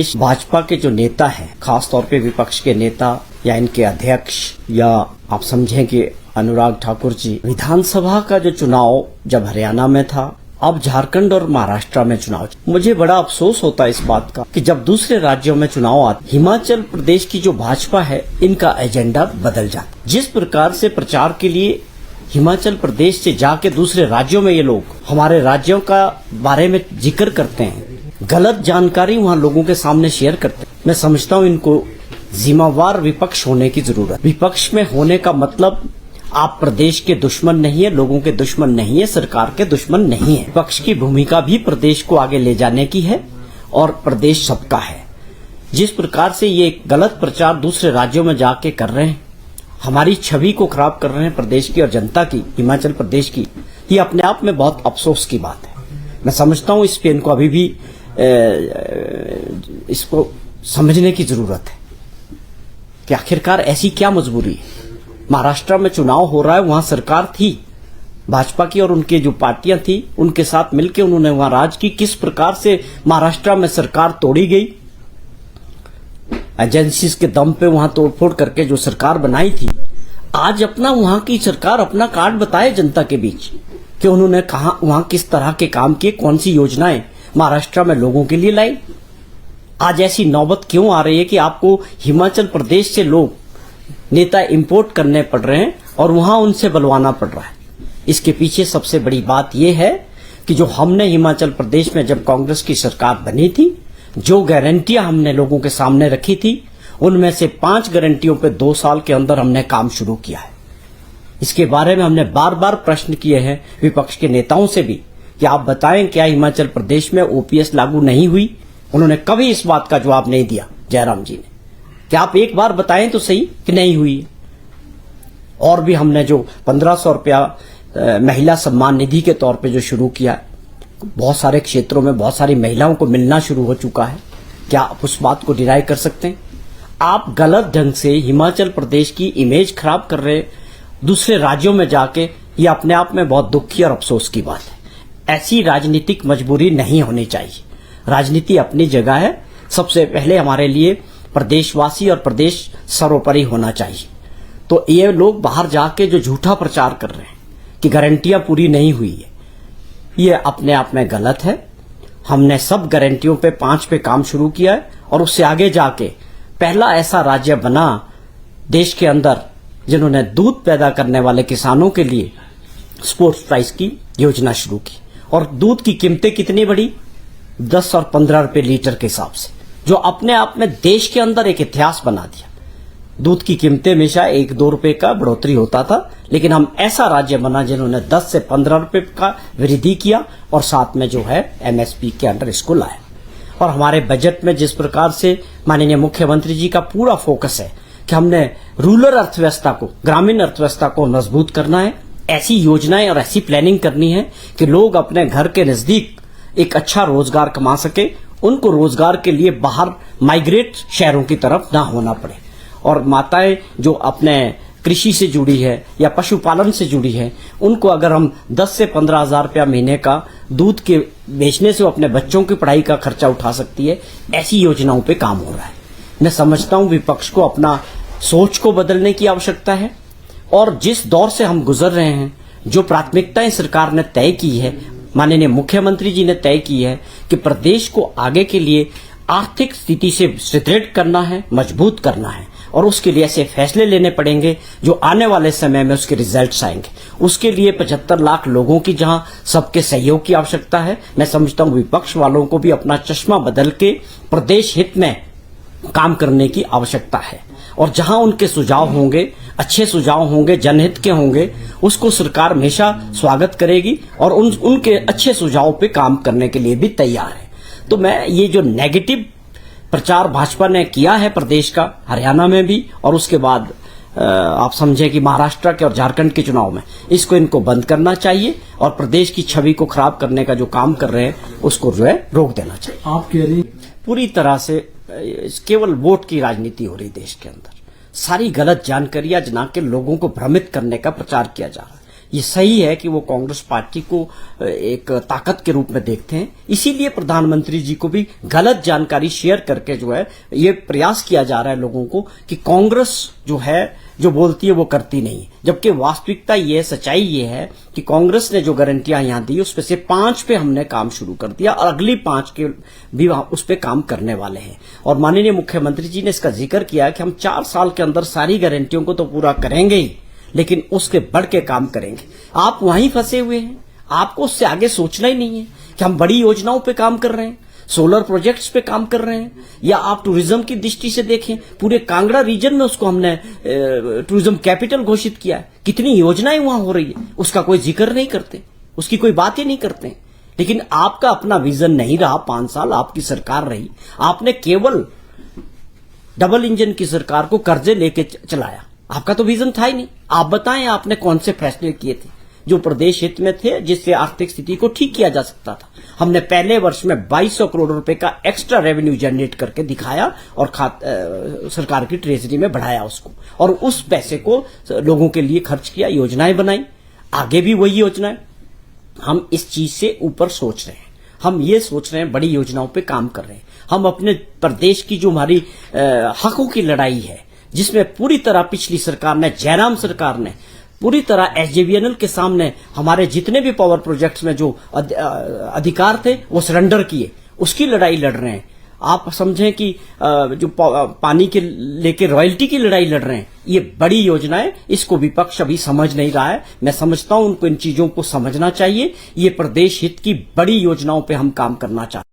इस भाजपा के जो नेता हैं, खास तौर पे विपक्ष के नेता या इनके अध्यक्ष या आप समझें कि अनुराग ठाकुर जी, विधानसभा का जो चुनाव जब हरियाणा में था, अब झारखंड और महाराष्ट्र में चुनाव, मुझे बड़ा अफसोस होता है इस बात का कि जब दूसरे राज्यों में चुनाव आते, हिमाचल प्रदेश की जो भाजपा है, इनका एजेंडा बदल जाता। जिस प्रकार से प्रचार के लिए हिमाचल प्रदेश से जाके दूसरे राज्यों में ये लोग हमारे राज्यों का बारे में जिक्र करते हैं, गलत जानकारी वहाँ लोगों के सामने शेयर करते हैं। मैं समझता हूँ इनको जिम्मेवार विपक्ष होने की जरूरत। विपक्ष में होने का मतलब आप प्रदेश के दुश्मन नहीं है, लोगों के दुश्मन नहीं है, सरकार के दुश्मन नहीं है। विपक्ष की भूमिका भी प्रदेश को आगे ले जाने की है और प्रदेश सबका है। जिस प्रकार से ये गलत प्रचार दूसरे राज्यों में जाके कर रहे हैं, हमारी छवि को खराब कर रहे हैं प्रदेश की और जनता की, हिमाचल प्रदेश की, ये अपने आप में बहुत अफसोस की बात है। मैं समझता हूँ इस पे इनको अभी भी इसको समझने की जरूरत है कि आखिरकार ऐसी क्या मजबूरी है। महाराष्ट्र में चुनाव हो रहा है, वहां सरकार थी भाजपा की और उनके जो पार्टियां थी उनके साथ मिलकर उन्होंने वहां राज की। किस प्रकार से महाराष्ट्र में सरकार तोड़ी गई, एजेंसीज के दम पे वहां तोड़फोड़ करके जो सरकार बनाई थी, आज अपना वहां की सरकार अपना कार्ड बताए जनता के बीच कि उन्होंने कहा वहां किस तरह के काम किए, कौन सी योजनाएं महाराष्ट्र में लोगों के लिए लाई। आज ऐसी नौबत क्यों आ रही है कि आपको हिमाचल प्रदेश से लोग नेता इंपोर्ट करने पड़ रहे हैं और वहां उनसे बलवाना पड़ रहा है। इसके पीछे सबसे बड़ी बात यह है कि जो हमने हिमाचल प्रदेश में जब कांग्रेस की सरकार बनी थी, जो गारंटियां हमने लोगों के सामने रखी थी, उनमें से 5 गारंटियों पे 2 साल के अंदर हमने काम शुरू किया है। इसके बारे में हमने बार बार प्रश्न किए हैं विपक्ष के नेताओं से भी कि आप बताएं क्या हिमाचल प्रदेश में ओपीएस लागू नहीं हुई। उन्होंने कभी इस बात का जवाब नहीं दिया जयराम जी ने कि आप एक बार बताएं तो सही कि नहीं हुई। और भी हमने जो 1500 रुपया महिला सम्मान निधि के तौर पे जो शुरू किया, बहुत सारे क्षेत्रों में बहुत सारी महिलाओं को मिलना शुरू हो चुका है। क्या आप उस बात को डिनाई कर सकते हैं? आप गलत ढंग से हिमाचल प्रदेश की इमेज खराब कर रहे दूसरे राज्यों में जाके, ये अपने आप में बहुत दुखी और अफसोस की बात है। ऐसी राजनीतिक मजबूरी नहीं होनी चाहिए। राजनीति अपनी जगह है, सबसे पहले हमारे लिए प्रदेशवासी और प्रदेश सर्वोपरि होना चाहिए। तो ये लोग बाहर जाके जो झूठा प्रचार कर रहे हैं कि गारंटियां पूरी नहीं हुई है, ये अपने आप में गलत है। हमने सब गारंटियों पे 5 पे काम शुरू किया है और उससे आगे जाके पहला ऐसा राज्य बना देश के अंदर जिन्होंने दूध पैदा करने वाले किसानों के लिए स्पोर्ट्स प्राइस की योजना शुरू की। और दूध की कीमतें कितनी बढ़ी? 10 और 15 रुपए लीटर के हिसाब से, जो अपने आप में देश के अंदर एक इतिहास बना दिया। दूध की कीमतें हमेशा 1-2 रुपए का बढ़ोतरी होता था, लेकिन हम ऐसा राज्य बना जिन्होंने 10 से 15 रुपए का वृद्धि किया और साथ में जो है एमएसपी के अंडर इसको लाया। और हमारे बजट में जिस प्रकार से माननीय मुख्यमंत्री जी का पूरा फोकस है कि हमने रूरल अर्थव्यवस्था को, ग्रामीण अर्थव्यवस्था को मजबूत करना है, ऐसी योजनाएं और ऐसी प्लानिंग करनी है कि लोग अपने घर के नजदीक एक अच्छा रोजगार कमा सके, उनको रोजगार के लिए बाहर माइग्रेट शहरों की तरफ ना होना पड़े। और माताएं जो अपने कृषि से जुड़ी है या पशुपालन से जुड़ी है, उनको अगर हम 10 से 15 हजार रुपया महीने का दूध के बेचने से वो अपने बच्चों की पढ़ाई का खर्चा उठा सकती है, ऐसी योजनाओं पे काम हो रहा है। मैं समझता हूं विपक्ष को अपना सोच को बदलने की आवश्यकता है और जिस दौर से हम गुजर रहे हैं, जो प्राथमिकताएं सरकार ने तय की है, माननीय मुख्यमंत्री जी ने तय की है कि प्रदेश को आगे के लिए आर्थिक स्थिति से सुदृढ़ करना है, मजबूत करना है और उसके लिए ऐसे फैसले लेने पड़ेंगे जो आने वाले समय में उसके रिजल्ट्स आएंगे। उसके लिए 75 लाख लोगों की जहां सबके सहयोग की आवश्यकता है, मैं समझता हूं विपक्ष वालों को भी अपना चश्मा बदल के प्रदेश हित में काम करने की आवश्यकता है। और जहां उनके सुझाव होंगे, अच्छे सुझाव होंगे, जनहित के होंगे, उसको सरकार हमेशा स्वागत करेगी और उनके अच्छे सुझाव पे काम करने के लिए भी तैयार है। तो मैं ये जो नेगेटिव प्रचार भाजपा ने किया है प्रदेश का, हरियाणा में भी और उसके बाद आप समझे कि महाराष्ट्र के और झारखंड के चुनाव में, इसको इनको बंद करना चाहिए और प्रदेश की छवि को खराब करने का जो काम कर रहे हैं उसको जो है रोक देना चाहिए। आप कह रही पूरी तरह से केवल वोट की राजनीति हो रही देश के अंदर, सारी गलत जानकारियां जना के लोगों को भ्रमित करने का प्रचार किया जा रहा है। ये सही है कि वो कांग्रेस पार्टी को एक ताकत के रूप में देखते हैं। इसीलिए प्रधानमंत्री जी को भी गलत जानकारी शेयर करके जो है ये प्रयास किया जा रहा है लोगों को कि कांग्रेस जो है जो बोलती है वो करती नहीं है, जबकि वास्तविकता ये सच्चाई ये है कि कांग्रेस ने जो गारंटियां यहां दी उसमें से 5 पे हमने काम शुरू कर दिया और अगली 5 के भी उस पे काम करने वाले हैं। और माननीय मुख्यमंत्री जी ने इसका जिक्र किया है कि हम 4 साल के अंदर सारी गारंटियों को तो पूरा करेंगे ही, लेकिन उसके बढ़ के काम करेंगे। आप वहीं फंसे हुए हैं, आपको उससे आगे सोचना ही नहीं है कि हम बड़ी योजनाओं पे काम कर रहे हैं, सोलर प्रोजेक्ट्स पे काम कर रहे हैं, या आप टूरिज्म की दृष्टि से देखें, पूरे कांगड़ा रीजन में उसको हमने टूरिज्म कैपिटल घोषित किया है। कितनी योजनाएं वहां हो रही है, उसका कोई जिक्र नहीं करते, उसकी कोई बात ही नहीं करते। लेकिन आपका अपना विजन नहीं रहा, 5 साल आपकी सरकार रही, आपने केवल डबल इंजन की सरकार को कर्जे लेके चलाया, आपका तो विजन था ही नहीं। आप बताएं आपने कौन से फैसले किए थे जो प्रदेश हित में थे, जिससे आर्थिक स्थिति को ठीक किया जा सकता था। हमने पहले वर्ष में 2200 करोड़ रुपए का एक्स्ट्रा रेवेन्यू जनरेट करके दिखाया और सरकार की ट्रेजरी में बढ़ाया उसको, और उस पैसे को लोगों के लिए खर्च किया, योजनाएं बनाई, आगे भी वही योजनाएं। हम इस चीज से ऊपर सोच रहे हैं, हम ये सोच रहे हैं बड़ी योजनाओं पे काम कर रहे हैं। हम अपने प्रदेश की जो हमारी हकों की लड़ाई है, जिसमें पूरी तरह पिछली सरकार ने, जयराम सरकार ने पूरी तरह एसजेवीएनएल के सामने हमारे जितने भी पावर प्रोजेक्ट्स में जो अधिकार थे वो सरेंडर किए, उसकी लड़ाई लड़ रहे हैं। आप समझें कि जो पानी के लेके रॉयल्टी की लड़ाई लड़ रहे हैं, ये बड़ी योजनाएं, इसको विपक्ष अभी समझ नहीं रहा है। मैं समझता हूं उनको इन चीजों को समझना चाहिए। ये प्रदेश हित की बड़ी योजनाओं पे हम काम करना चाहते हैं।